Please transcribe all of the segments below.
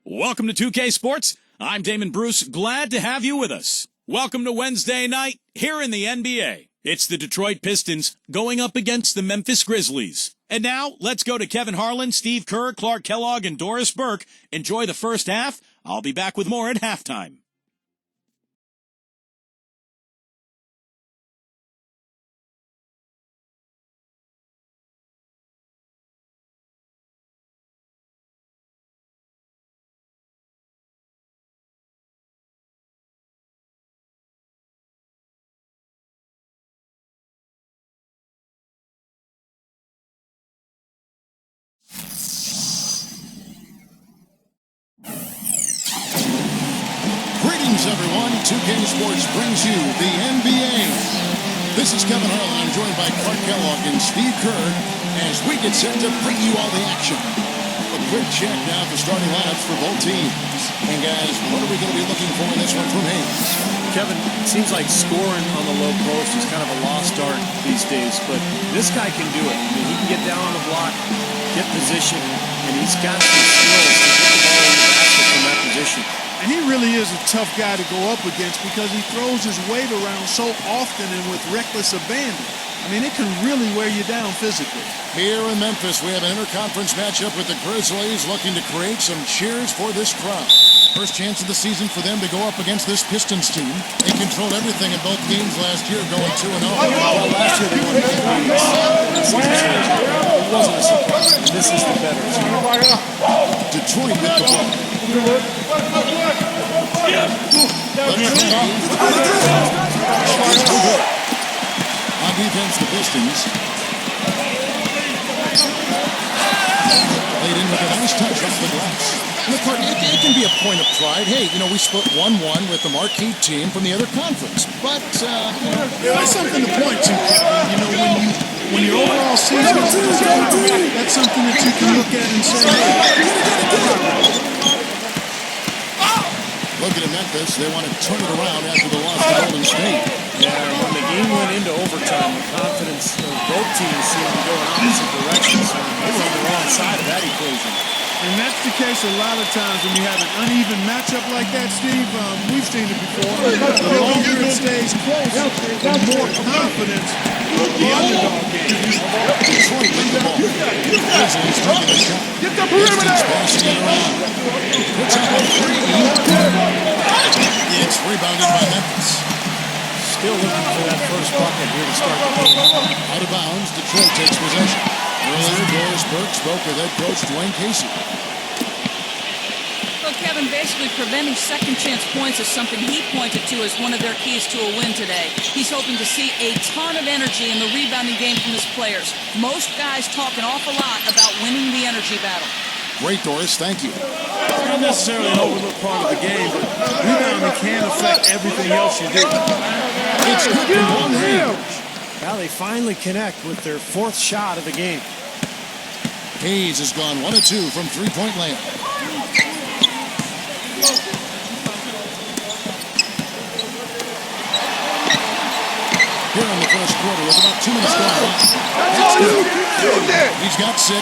Welcome to 2K Sports. I'm Damon Bruce. Glad to have you with us. Welcome to Wednesday night here in the NBA. It's the Detroit Pistons going up against the Memphis Grizzlies. And now, let's go to Kevin Harlan, Steve Kerr, Clark Kellogg, and Doris Burke. Enjoy the first half. I'll be back with more at halftime. Everyone, 2K Sports brings you the NBA. This is Kevin Harlan. I'm joined by Clark Kellogg and Steve Kerr as we get set to bring you all the action. A quick check now for starting lineups for both teams. And guys, what are we going to be looking for in this one from Hayes? Kevin, it seems like scoring on the low post is kind of a lost art these days, but this guy can do it. I mean, he can get down on the block, get position, and he's got some skills to get the ball in the basket from that position. And he really is a tough guy to go up against because he throws his weight around so often and with reckless abandon. I mean, it can really wear you down physically. Here in Memphis, we have an interconference matchup with the Grizzlies looking to create some cheers for this crowd. First chance of the season for them to go up against this Pistons team. They controlled everything in both games last year, going 2-0. Well, last year they won 2 games. It wasn't a surprise. This is the better team. Detroit with the ball. On defense, the Pistons. Played in with a nice touch off the glass. Look, it can be a point of pride. Hey, you know, we split 1-1 with the marquee team from the other conference. But, that's something to point to, Kevin. You know, when your overall season is concerned, that's something that you can look at and say, looking at Memphis, they want to turn it around after the loss to Golden State. Yeah, when the game went into overtime, the confidence of both teams seemed to go in opposite directions. They were on the wrong side of that equation. and that's the case a lot of times when you have an uneven matchup like that, Steve. We've seen it before. The longer it stays close, the more confidence the underdog gains. Detroit with the ball. Grizzlies taking a shot. Get the perimeter! Passing it around. Puts up a three. It's rebounded by Memphis. Still looking for that first bucket here to start the game. Out of bounds, Detroit takes possession. Earlier, Doris Burke spoke with head coach Dwayne Casey. Well, Kevin, basically preventing second-chance points is something he pointed to as one of their keys to a win today. He's hoping to see a ton of energy in the rebounding game from his players. Most guys talk an awful lot about winning the energy battle. Great, Doris. Thank you. It's not necessarily an overlooked part of the game, but rebounding can affect everything else you do. It's good from long range. Now they finally connect with their fourth shot of the game. Hayes has gone 1 of 2 from three-point land. Here in the first quarter with about 2 minutes gone. That's good. He's got 6.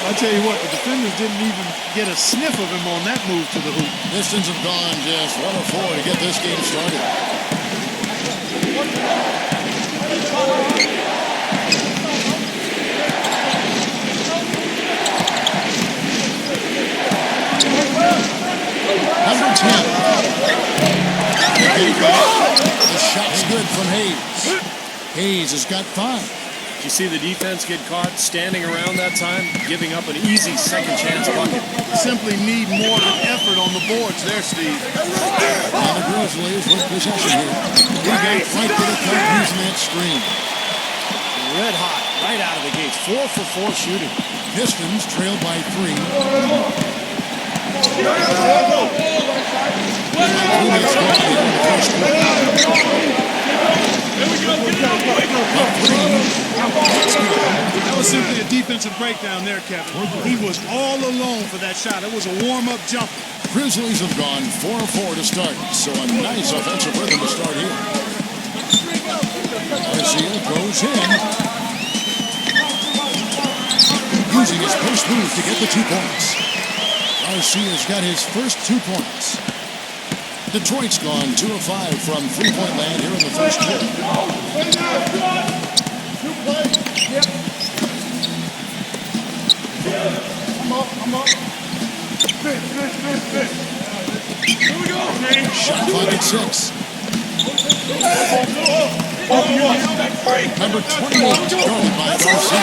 I'll tell you what, the defenders didn't even get a sniff of him on that move to the hoop. Pistons have gone just 1 of 4 to get this game started. Number 10. The shot's good from Hayes. Hayes has got 5. Did you see the defense get caught standing around that time, giving up an easy second chance bucket? Simply need more of an effort on the boards there, Steve. And the Grizzlies with possession here. He got right to the cup using that screen. Red hot, right out of the gates. 4 for 4 shooting. Pistons trailed by 3. That was simply a defensive breakdown there, Kevin. He was all alone for that shot. It was a warm-up jumper. Grizzlies have gone 4 of 4 to start, so a nice offensive rhythm to start here. Garcia goes in. Using his post move to get the 2 points. RC has got his first 2 points. Detroit's gone 2 of 5 from three-point land here in the first quarter. Shot clock at 6. Number 28 guarded by Garcia.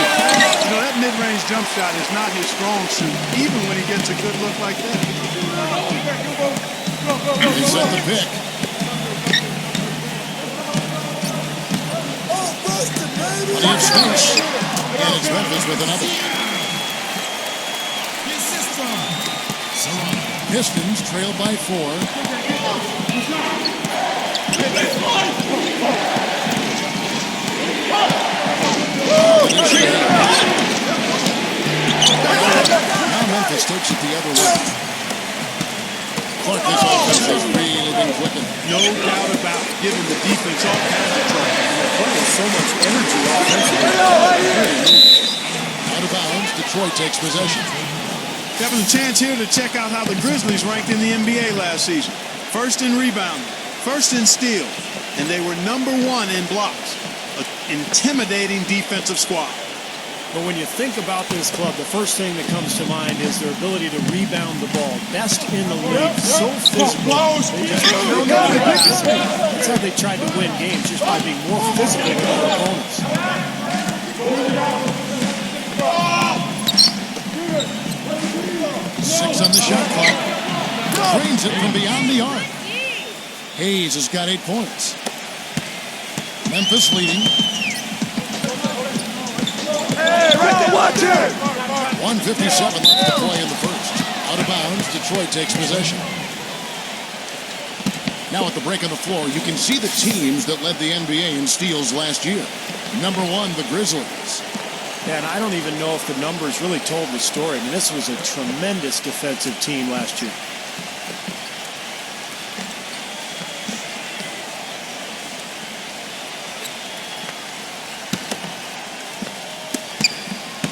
You know, that mid-range jump shot is not his strong suit, even when he gets a good look like that. He set the pick. Plenty of space. And it's Memphis with another. Pistons trail by 4. Now Memphis takes it the other way. Clark, this offense has really been clicking. No doubt about it, giving the defense all kinds of trouble. Playing so much energy offensively. Out of bounds, Detroit takes possession. Having a chance here to check out how the Grizzlies ranked in the NBA last season. First in rebounding, first in steals, and they were number 1 in blocks. An intimidating defensive squad. But when you think about this club, the first thing that comes to mind is their ability to rebound the ball. Best in the league, so physical. That's how they tried to win games, just by being more physical than their opponents. 6 on the shot clock. Drains it from beyond the arc. Hayes has got 8 points. Memphis leading. Hey, right there, watch it! 1:57 left to play in the first. Out of bounds, Detroit takes possession. Now at the break on the floor, you can see the teams that led the NBA in steals last year. Number 1, the Grizzlies. Yeah, and I don't even know if the numbers really told the story. I mean, this was a tremendous defensive team last year.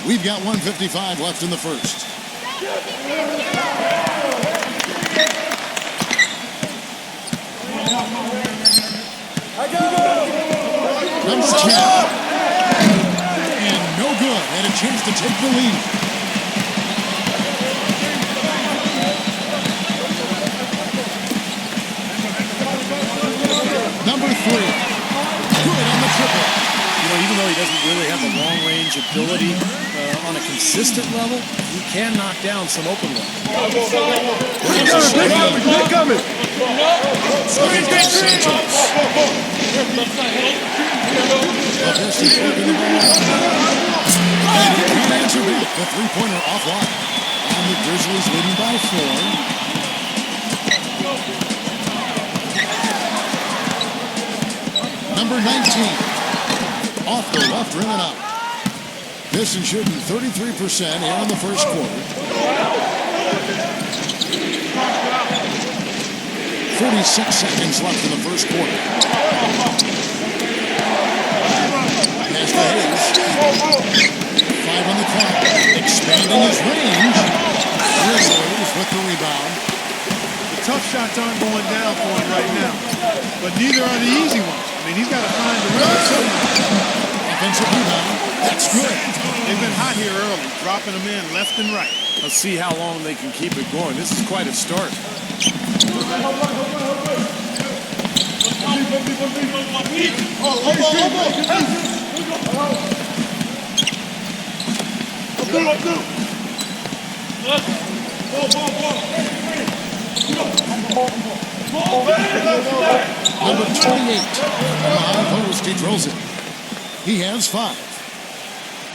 We've got 1:55 left in the first. Number 10. And no good. And a chance to take the lead. Number 3. Good on the triple. You know, even though he doesn't really have the long-range ability on a consistent level, he can knock down some open ones. They're coming! The Pistons working the ball. And he can't answer back. The three-pointer offline. And the Grizzlies leading by 4. Number 19. Off the left rim and out. Pistons shooting 33% here in the first quarter. 46 seconds left in the first quarter. Pass to Hayes. 5 on the clock. Expanding his range. Grizzlies with the rebound. The tough shots aren't going down for him right now, but neither are the easy ones. I mean, he's got to find the rhythm somehow. Offensive rebound. That's good. They've been hot here early, dropping them in left and right. Let's see how long they can keep it going. This is quite a start. Number 28. On the high post, he drills it. He has 5.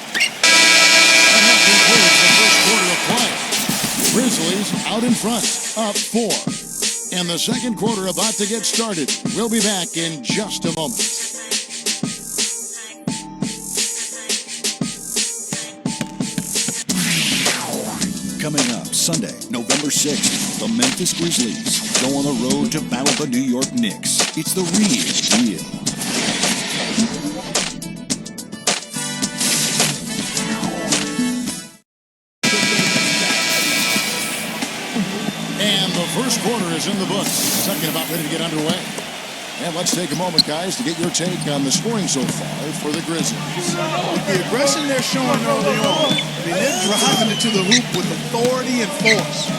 And that concludes the first quarter of play. Grizzlies out in front, up 4. And the second quarter about to get started. We'll be back in just a moment. Coming up Sunday, November 6th, the Memphis Grizzlies go on the road to battle the New York Knicks. It's the real deal. first quarter is in the books. Second about ready to get underway. And let's take a moment, guys, to get your take on the scoring so far for the Grizzlies. With the aggression they're showing early on, they're driving it to the hoop with authority and force.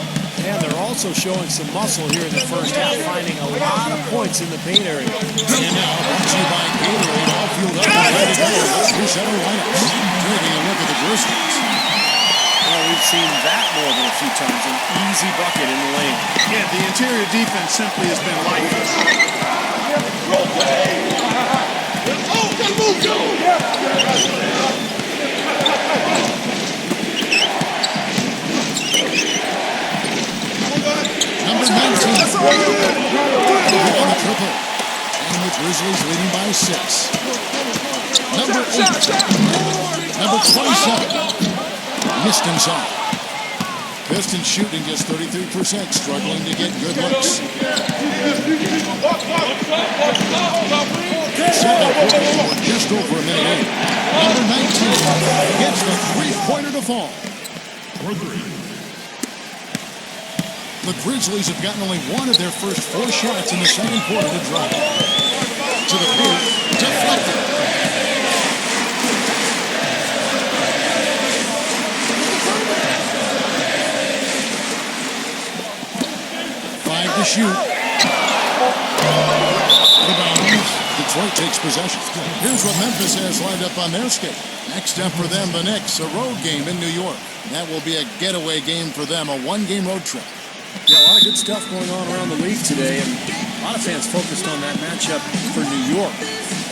And they're also showing some muscle here in the first half, finding a lot of points in the paint area. And now, brought to you by Gatorade, all fueled up and ready to go. Here's center lineups. Taking a look at the Grizzlies. Well, we've seen that more than a few times. An easy bucket in the lane. Yeah, the interior defense simply has been lifeless. Number 19. On the triple. And the Grizzlies leading by 6. Number 8. Number 27. Missed inside. Pistons shooting just 33%, struggling to get good looks. Second quarter, just over a minute in. Number 19 gets the three-pointer to fall. The Grizzlies have gotten only one of their first 4 shots in the second quarter to drop. To the booth, deflected. To shoot. Rebounds. Detroit takes possession. Here's what Memphis has lined up on their schedule. Next up for them, the Knicks, a road game in New York. That will be a getaway game for them, a one-game road trip. Yeah, a lot of good stuff going on around the league today, and a lot of fans focused on that matchup for New York.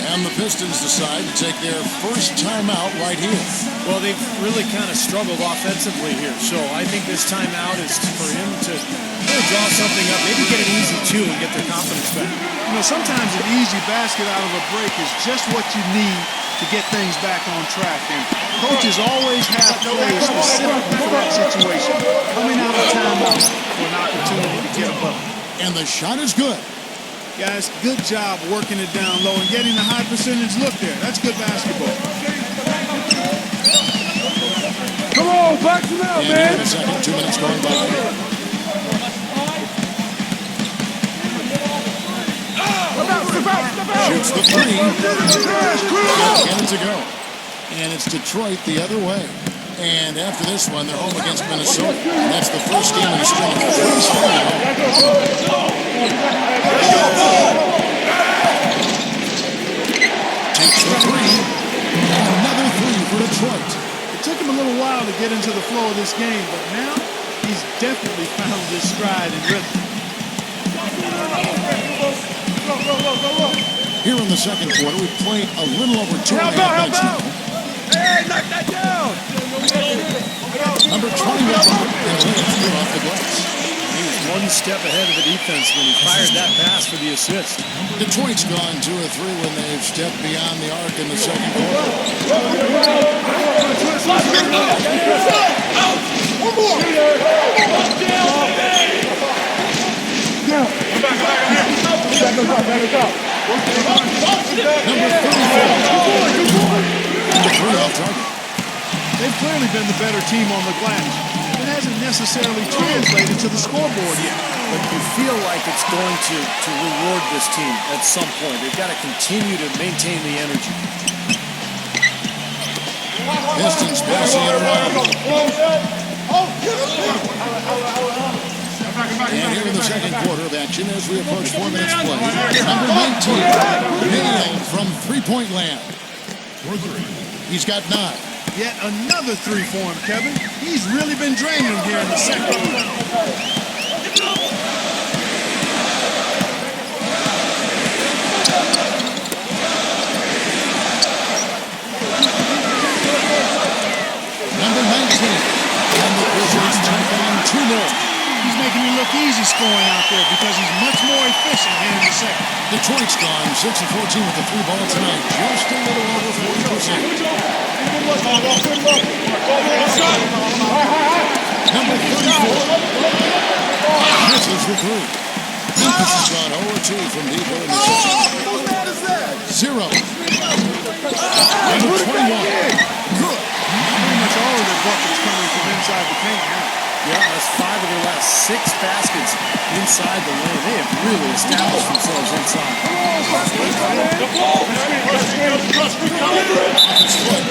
And the Pistons decide to take their first timeout right here. Well, they've really kind of struggled offensively here, so I think this timeout is for him to really draw something up, maybe get an easy 2 and get their confidence back. You know, sometimes an easy basket out of a break is just what you need to get things back on track. And coaches always have plays specifically for that situation. Coming out of timeout for an opportunity to get a bucket. And the shot is good. Guys, good job working it down low and getting a high percentage look there. That's good basketball. Come on, box him out, and man. In a second, 2 minutes going by. Shoots the 3. Get it to go. And it's Detroit the other way. And after this one, they're home against Minnesota. And that's the first game in the string. Takes the 3. Another 3 for Detroit. It took him a little while to get into the flow of this game, but now he's definitely found his stride and rhythm. Here in the second quarter, we played a little over 2.5 minutes now. Hey, knock that down. Number 21, and Williams off the glass. He was one step ahead of the defense when he fired that pass for the assist. Detroit's gone 2 of 3 when they've stepped beyond the arc in the second quarter. One more. Number 3 off target. They've clearly been the better team on the glass. It hasn't necessarily translated to the scoreboard yet. But you feel like it's going to reward this team at some point. They've got to continue to maintain the energy. Pistons passing it around. And here in the second quarter of action as we approach 4 minutes play. Number 19, nailed from three-point land. He's got 9. Yet another 3 for him, Kevin. He's really been draining him here in the second. Number 19, and the Grizzlies take on 2 more. He's making it look easy scoring out there because he's much more efficient here in the second. Detroit's gone 6 of 14 with the 3 ball tonight, just a little over 40%. Number 34 misses the 3. Memphis has gone 0-2 from deep in the second. 0. Number 21. Good. Pretty much all of their buckets coming from inside the paint now. Yeah, that's 5 of their last 6 baskets inside the lane. They have really established themselves inside. Off his foot.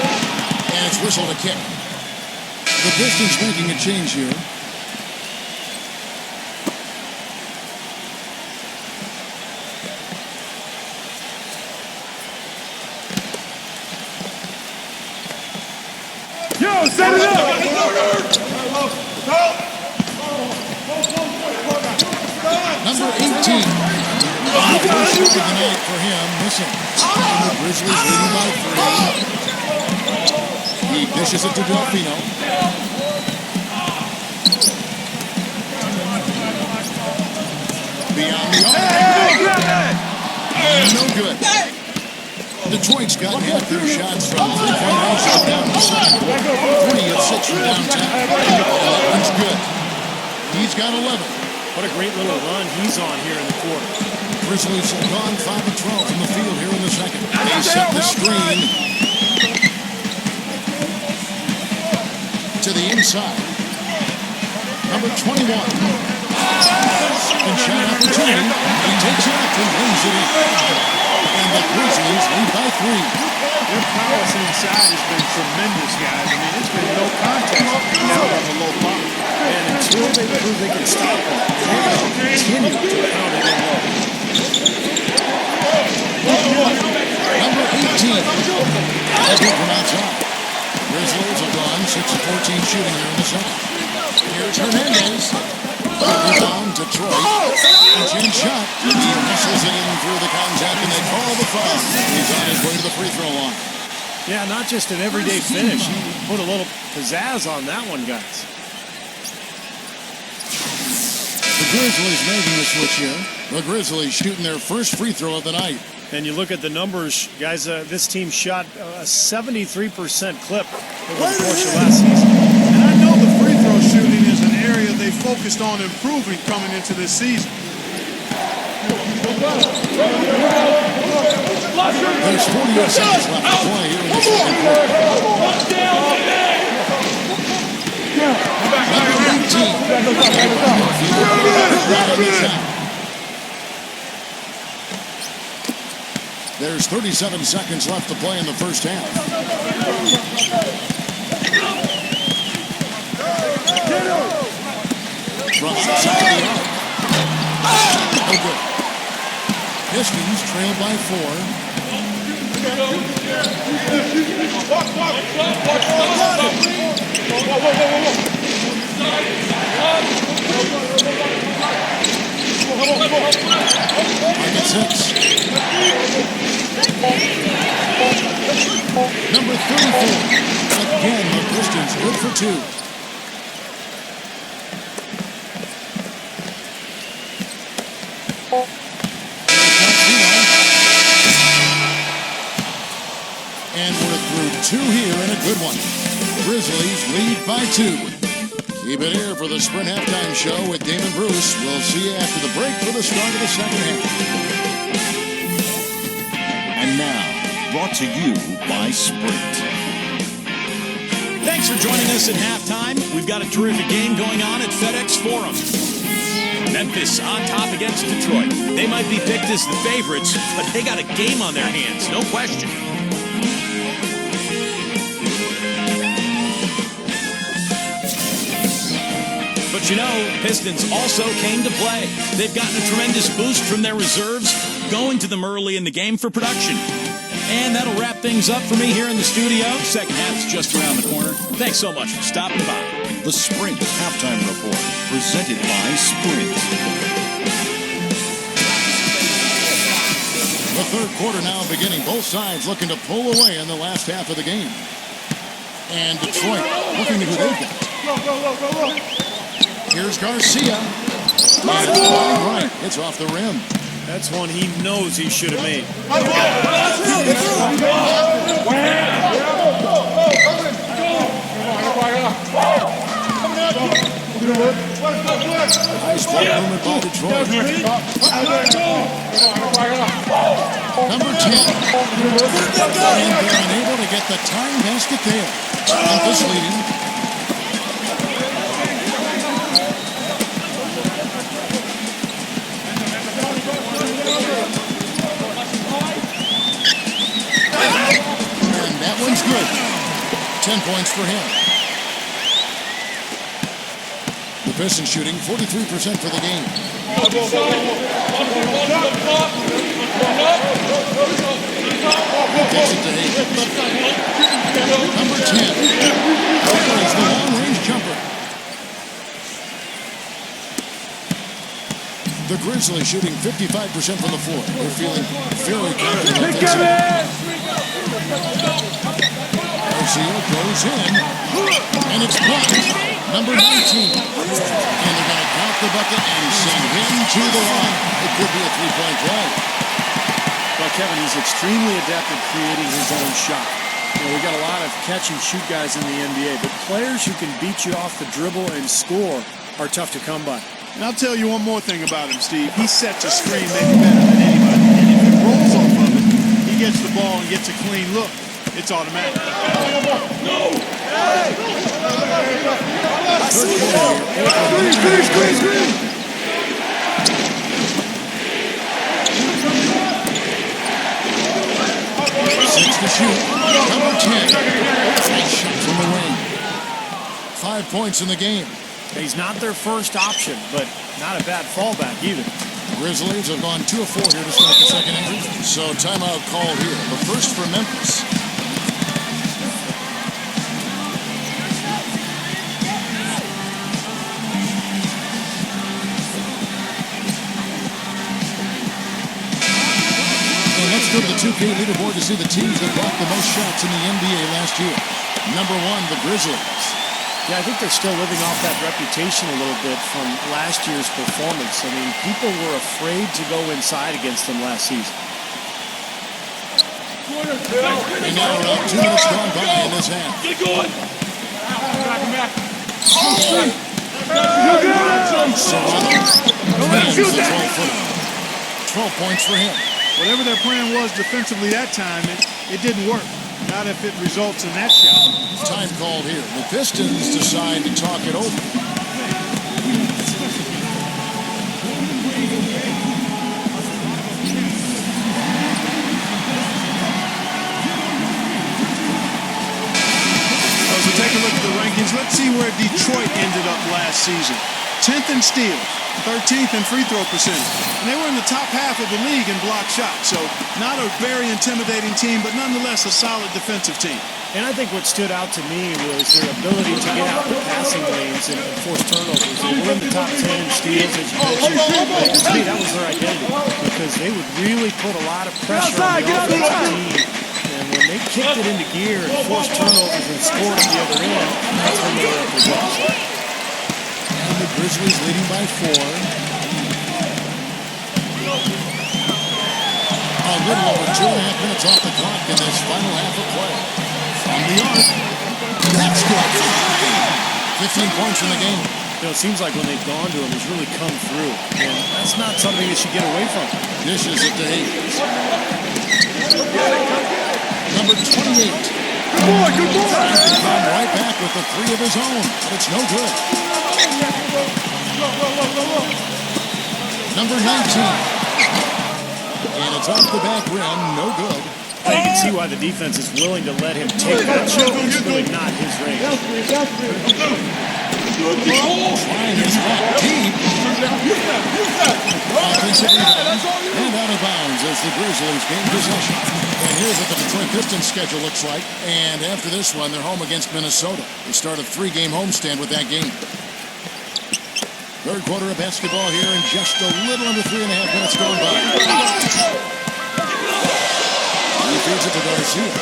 And it's whistled a kick. The Pistons making a change here. Yo, set it up! Number 18. First shot of the night for him, missing. And the Grizzlies leading by 3. He dishes it to Delfino. Beyond the arc. No good. Detroit's got half their shots from three-point range down the second quarter. 3 of 6 from downtown. That one's good. He's got 11. What a great little run he's on here in the quarter. Grizzlies have gone 5 of 12 from the field here in the second. They set the screen to the inside. Number 21. Second shot opportunity. He takes it up and lays it in. And the Grizzlies lead by 3. Their prowess inside has been tremendous, guys. I mean, it's been no contest now on the low block. And until they prove they can stop them, they're going to continue to pound it in low. Number 18. A good from outside. Grizzlies have gone 6 of 14 shooting here in the second. Here's Hernandez. Rebound, Detroit. Jim shot. He muscles it in through the contact, and they call the foul. He's on his way to the free throw line. Yeah, not just an everyday finish. He put a little pizzazz on that one, guys. The Grizzlies making the switch here. The Grizzlies shooting their first free throw of the night. And you look at the numbers, guys, this team shot a 73% clip over the course of last season. And I know the free throw shooting is an area they focused on improving coming into this season. There's 48 seconds left to play here in the second quarter. Number 18. There's 37 seconds left to play in the first half. From outside the arc. No good. Pistons trail by 4. Target 6. Number 34. Again, the Pistons good for 2. And we're through 2 here and a good one. Grizzlies lead by 2. Keep it here for the Sprint Halftime Show with Damon Bruce. We'll see you after the break for the start of the second half. And now, brought to you by Sprint. Thanks for joining us at halftime. We've got a terrific game going on at FedEx Forum. Memphis on top against Detroit. They might be picked as the favorites, but they got a game on their hands, no question. But you know, Pistons also came to play. They've gotten a tremendous boost from their reserves, going to them early in the game for production. And that'll wrap things up for me here in the studio. Second half's just around the corner. Thanks so much for stopping by. The Sprint Halftime Report, presented by Sprint. The third quarter now beginning. Both sides looking to pull away in the last half of the game. And Detroit looking at who they've got. Here's Garcia. And right, it's off the rim. That's one he knows he should have made. Nice ball movement by Detroit. Number 10. And they're unable to get the tying basket there. Memphis leading. for him. The Pistons shooting 43% for the game. Takes it to Hayes. Number 10. Is the long-range jumper. The Grizzlies shooting 55% from the floor. They're feeling very confident offensively. Garcia goes in, and it's blocked. Number 19. And they're going to count the bucket and send him to the line. It could be a three-point play. Well, Kevin, he's extremely adept at creating his own shot. You know, we've got a lot of catch-and-shoot guys in the NBA, but players who can beat you off the dribble and score are tough to come by. And I'll tell you one more thing about him, Steve. He sets a screen maybe better than anybody. And if he rolls off of it, he gets the ball and gets a clean look. It's automatic. Screen. 6 to shoot. Number 10. Nice shot from the wing. 5 points in the game. He's not their first option, but not a bad fallback either. Grizzlies have gone 2 of 4 here to start the second inning. So timeout called here. The first for Memphis. And let's go to the 2K leaderboard to see the teams that blocked the most shots in the NBA last year. Number 1, the Grizzlies. Yeah, I think they're still living off that reputation a little bit from last year's performance. I mean, people were afraid to go inside against them last season. And now around 2 minutes gone by in this half. Get going. Shoot that. 12 points for him. Whatever their plan was defensively that time, it didn't work. Not if it results in that shot. Time called here. The Pistons decide to talk it over. As we take a look at the rankings, let's see where Detroit ended up last season. 10th in steals, 13th in free throw percentage. And they were in the top half of the league in block shots. So not a very intimidating team, but nonetheless a solid defensive team. And I think what stood out to me was their ability to get out the passing lanes and force turnovers. They were in the top 10 in steals, as you mentioned. But to me, that was their identity because they would really put a lot of pressure on the offensive team. And when they kicked it into gear and forced turnovers and scored at the other end, that's when they were at their best. And the Grizzlies leading by 4. A little over 2.5 minutes off the clock in this final half of play. From the arc. That's good. 15 points in the game. You know, it seems like when they've gone to him, he's really come through. And that's not something they should get away from. Dishes it to Hayes. Number 28. Good boy. Come right back with the 3 of his own. But it's no good. Number 19. And it's off the back rim. No good. You can see why the defense is willing to let him take that shot. It's really not his range. Trying his back deep. Offensive rebound. And out of bounds as the Grizzlies gain possession. And here's what the Detroit Pistons schedule looks like. And after this one, they're home against Minnesota. They start a 3-game homestand with that game. Third quarter of basketball here in just a little under 3.5 minutes gone by. He feeds it to Garcia.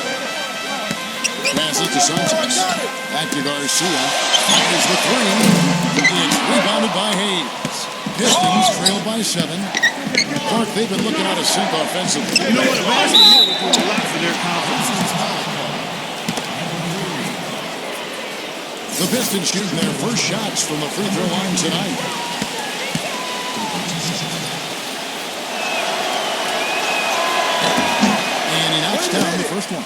Passes to Sanchez. Back to Garcia. Fires the 3. It's rebounded by Hayes. Pistons trailed by 7. Clark, they've been looking out of sync offensively. You know what? A basket here would do a lot for their confidence. The Pistons shooting their first shots from the free throw line tonight. And he knocks down the first one.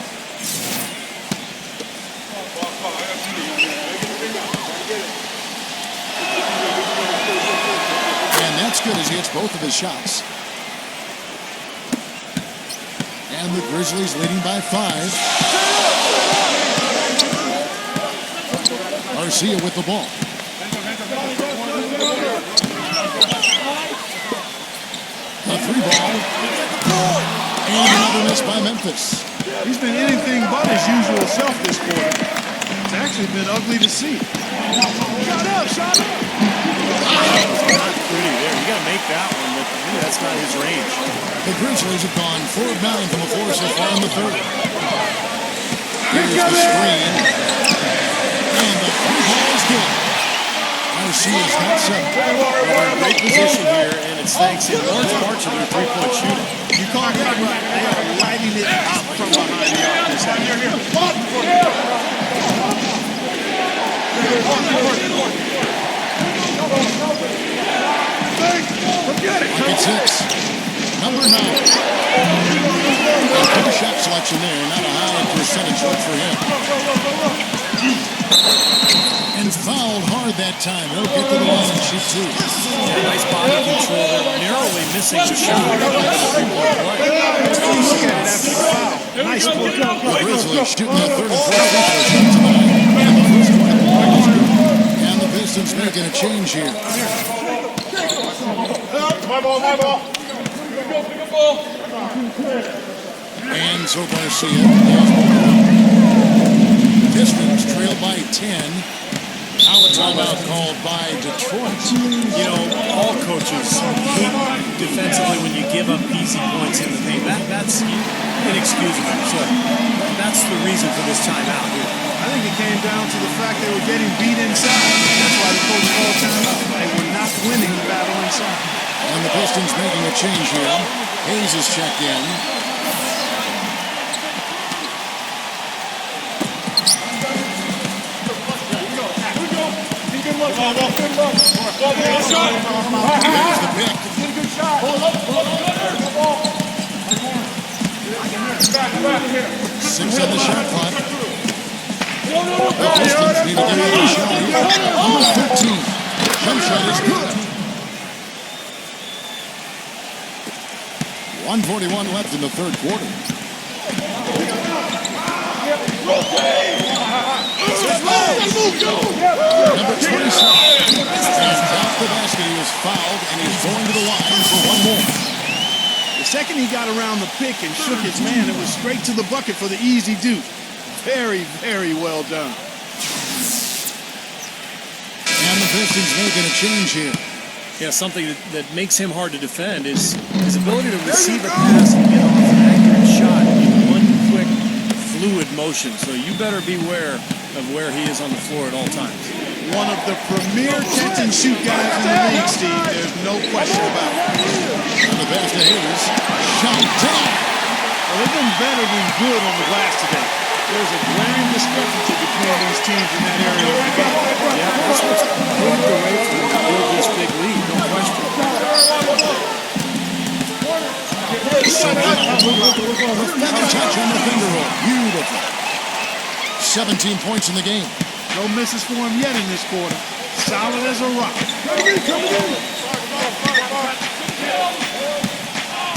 And that's good as he hits both of his shots. And the Grizzlies leading by 5. Garcia with the ball. A three ball. And another miss by Memphis. He's been anything but his usual self this quarter. It's actually been ugly to see. Shot up, shot up. Not pretty there. You got to make that one, but really, that's not his range. The Grizzlies have gone 4 of 9 from the floor so far in the third. Here's the screen. And the three ball is good. Garcia's got 7. Well, they're in great position here, and it's thanks in large part to their three-point shooting. You call that right. They are lighting it up from behind the arc. Pocket 6. Number 9. Good shot selection there. Not a high percentage look for him. And fouled hard that time. He'll get to the line and shoot 2. Yeah, nice body control there. Narrowly missing the shot. Look at it after the foul. Nice play. The Grizzlies shooting that third and fourth free throw shots tonight. And the first one at the line is good. And the Pistons making a change here. My ball. And so Garcia. Pistons trail by 10. Now a timeout called by Detroit. You know, all coaches hate defensively when you give up easy points in the paint. That's inexcusable. So that's the reason for this timeout here. I think it came down to the fact they were getting beat inside. That's why the coach called timeout. They were not winning the battle inside. And the Pistons making a change here. Hayes is checked in. Here's the pick. 6 on the shot clock. The Pistons need to get another shot here. Almost 15. Jump shot is good. 1:41 left in the third quarter. Number 27. And off the basket, he was fouled, and he's going to the line for one more. The second he got around the pick and shook his man, it was straight to the bucket for the easy deuce. Very, very well done. And the Pistons making a change here. Yeah, something that makes him hard to defend is his ability to receive a pass and get off an accurate shot in one quick, fluid motion. So you better beware of where he is on the floor at all times. One of the premier catch-and-shoot guys in the league, Steve. There's no question about it. And the pass to Hayes. Shot down. Well, they've been better than good on the glass today. There's a glaring discrepancy between these teams in that area of the game. Yeah, that's what's paved the way for them to build this big lead, no question. Touch on the finger roll. Beautiful. 17 points in the game. No misses for him yet in this quarter. Solid as a rock.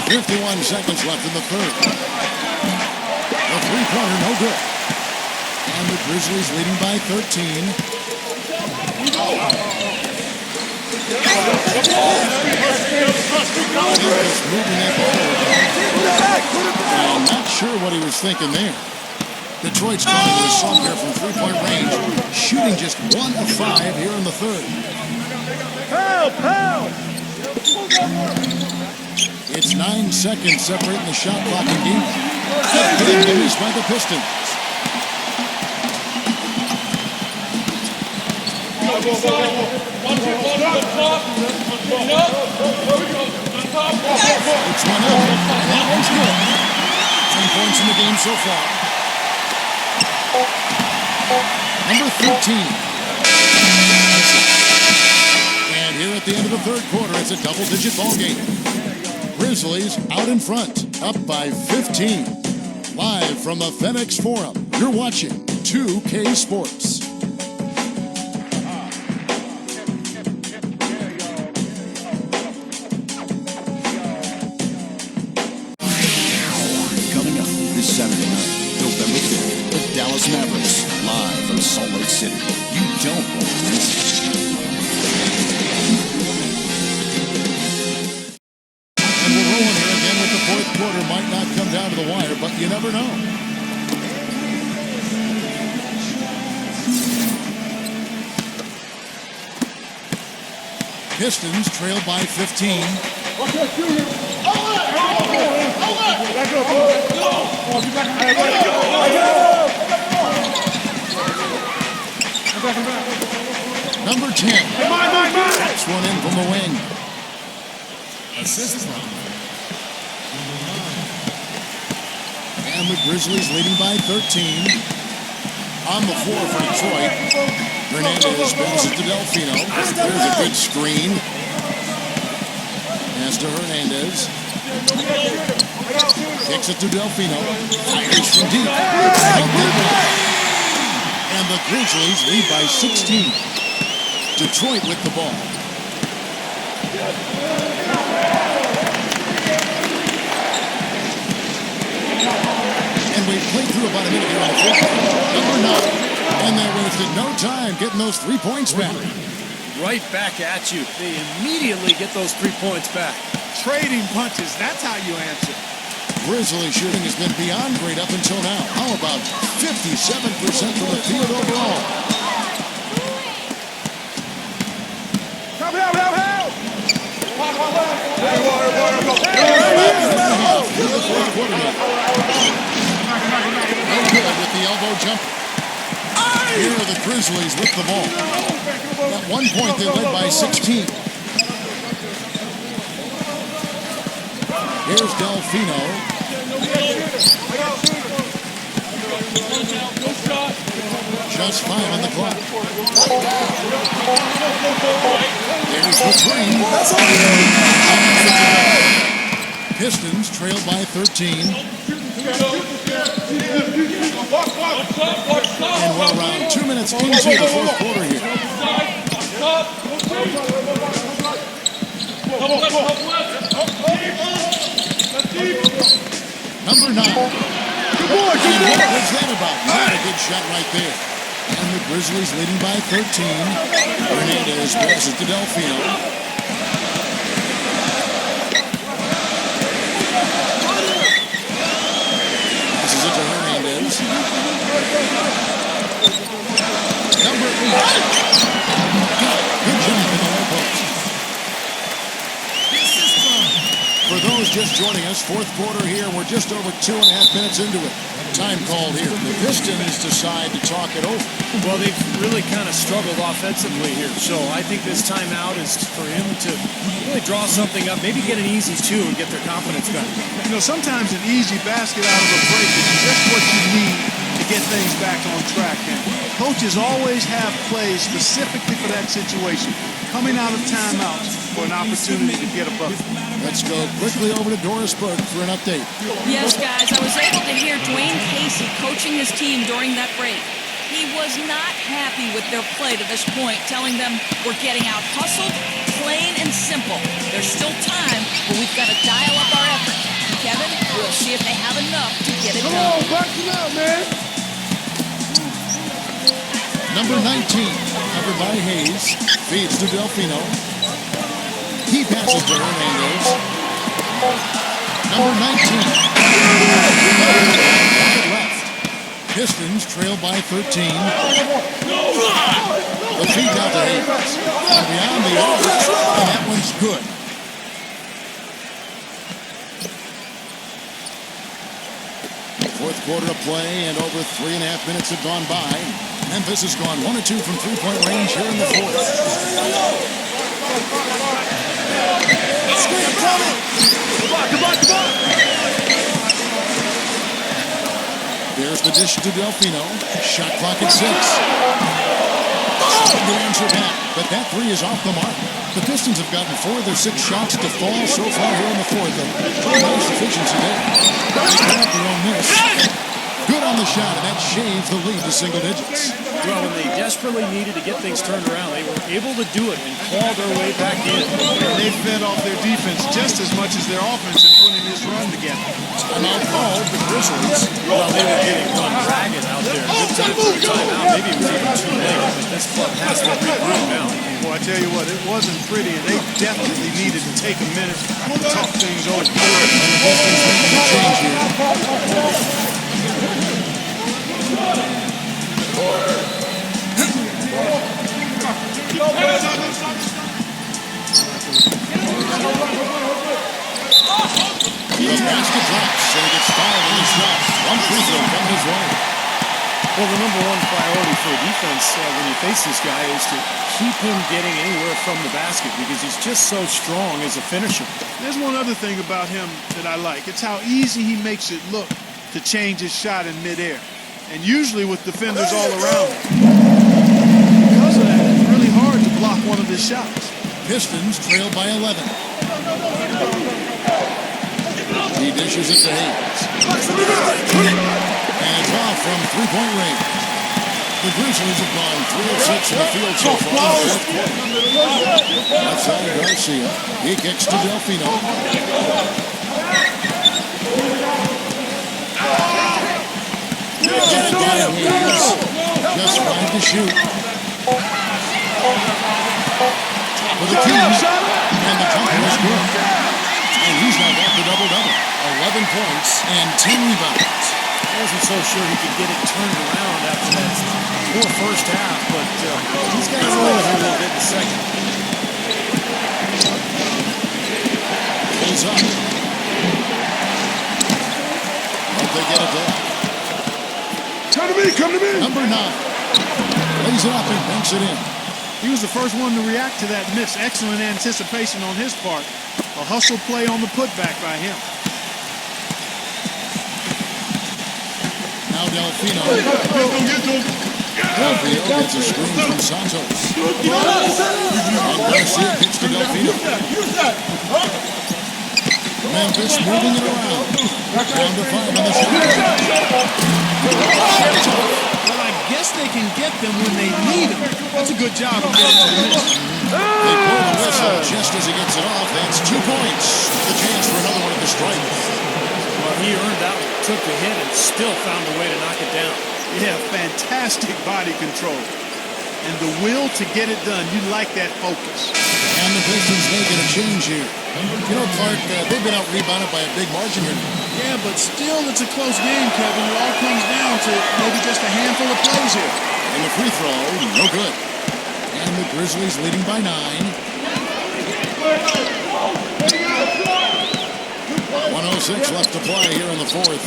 51 seconds left in the third. A three-pointer, no good. And the Grizzlies leading by 13. Memphis moving that ball. I'm not sure what he was thinking there. Detroit's coming to a assault here from three-point range, shooting just 1 of 5 here in the third. Help! It's 9 seconds separating the shot clock and game. Again, missed by the Pistons. It's 1-0, and that one's good. 10 points in the game so far. Number 13. And here at the end of the third quarter, it's a double-digit ball game. Grizzlies out in front, up by 15. Live from the FedEx Forum, you're watching 2K Sports. Coming up this Saturday night, November 5th, the Dallas Mavericks, live from Salt Lake City. You don't Pistons trail by 15. Number 10. That's one in from the wing. Assist from. And the Grizzlies leading by 13. On the floor for Detroit. Hernandez passes to Delfino. There's a good screen. Pass to Hernandez. Kicks it to Delfino. Fires from deep. And the Grizzlies lead by 16. Detroit with the ball. And we've played through about a minute here on the fourth quarter. Number 9. And they wasted no time getting those 3 points back. Right back at you. They immediately get those 3 points back. Trading punches, that's how you answer. Grizzly shooting has been beyond great up until now. How about 57% from the field overall? Help, help, help, help! In the fourth quarter now. No good with the elbow jump. Here are the Grizzlies with the ball. At one point they led by 16. Here's Delfino. Just 5 on the clock. There's the 3. Pistons trail by 13. And we're around 2 minutes into the fourth quarter here. Number 9. And what was that about? Not a good shot right there. And the Grizzlies leading by 13. Hernandez passes to Delfino. Passes it to Hernandez. Number 8. Good job in the low post. For those just joining us, fourth quarter here. We're just over 2.5 minutes into it. Time called here. The Pistons decide to talk it over. Well, they've really kind of struggled offensively here. So I think this timeout is for him to really draw something up, maybe get an easy 2 and get their confidence back. You know, sometimes an easy basket out of a break is just what you need to get things back on track. And coaches always have plays specifically for that situation, coming out of timeouts for an opportunity to get a bucket. Let's go quickly over to Doris Burke for an update. Yes, guys, I was able to hear Dwayne Casey coaching his team during that break. He was not happy with their play to this point, telling them we're getting out hustled, plain and simple. There's still time, but we've got to dial up our effort. Kevin, we'll see if they have enough to get it done. Come on, box it out, man! Number 19, covered by Hayes, feeds to Delfino. He passes to Hernandez. Number 19. Left. Pistons trail by 13. The feed out to Hayes. And beyond the arc, and that one's good. Fourth quarter of play, and over 3.5 minutes have gone by. Memphis has gone 1 of 2 from three-point range here in the fourth. There's the dish to Delfino. Shot clock at 6. The answer back, but that 3 is off the mark. The Pistons have gotten 4 of their 6 shots to fall so far here in the fourth. Pretty nice efficiency there. They got their own miss. Good on the shot, and that shaves the lead to single digits. Well, when they desperately needed to get things turned around, they were able to do it and claw their way back in. They fed off their defense just as much as their offense in putting this run together. Timeout called the Grizzlies. Well, they were getting run ragged out there. Good time for a timeout. Maybe it was even too late, but this club has to regroup now. Well, I tell you what, it wasn't pretty, and they definitely needed to take a minute to talk things over. And the Pistons making a change here. drops, and he gets fouled in his shot. One free throw coming his way. Well, the number one priority for a defense when you face this guy is to keep him getting anywhere from the basket because he's just so strong as a finisher. There's one other thing about him that I like. It's how easy he makes it look to change his shot in midair. And usually with defenders all around him. Because of that, it's really hard to block one of his shots. Pistons trail by 11. He dishes it to Hayes. And it's off from three-point range. The Grizzlies have gone 3 of 6 in the field so far. Outside Garcia. He kicks to Delfino. Get it by Hayes. Just 5 to shoot. Top of the key. And the jumper is good. And he's now got the double-double. 11 points and 10 rebounds. I wasn't so sure he could get it turned around after that poor first half, but he's got to roll here a little bit in the second. Pulls up. Hope they get it there. Come to me. Number 9. Lays it up and banks it in. He was the first one to react to that miss. Excellent anticipation on his part. A hustle play on the putback by him. Now Delfino. Delfino gets a screen from Santos. And Garcia kicks to Delfino. Memphis moving it around. Down to 5 on the shot. Well, I guess they can get them when they need them. That's a good job of getting the miss. They pull the whistle just as he gets it off. That's 2 points. The chance for another one at the strike. Well, he earned that one, took the hit, and still found a way to knock it down. Yeah, fantastic body control. And the will to get it done. You like that focus. And the Pistons making a change here. You know, Clark, they've been out-rebounded by a big margin here. Yeah, but still it's a close game, Kevin. It all comes down to maybe just a handful of plays here. And the free throw, no good. And the Grizzlies leading by 9. 1:06 left to play here in the fourth.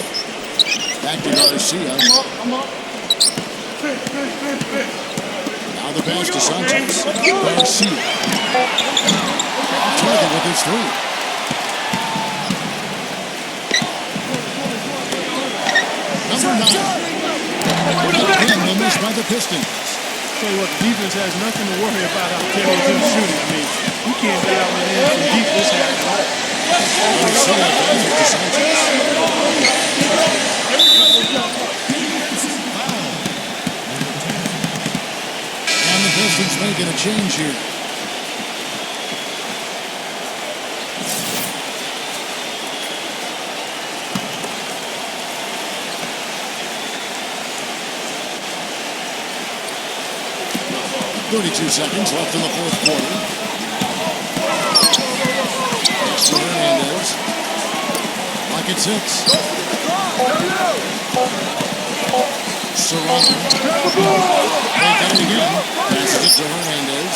Back to Garcia. Now the pass to Santos. Garcia. Target with his 3. Number 9. Again, the miss by the Pistons. Tell you what, the defense has nothing to worry about out there with him shooting. I mean, you can't get out and in from deep this half at all. Garcia passes to Santos. And the Pistons making a change here. .32 seconds left in the fourth quarter. Next to Hernandez. Lock at 6. Serrano. They got it again. Passes it to Hernandez.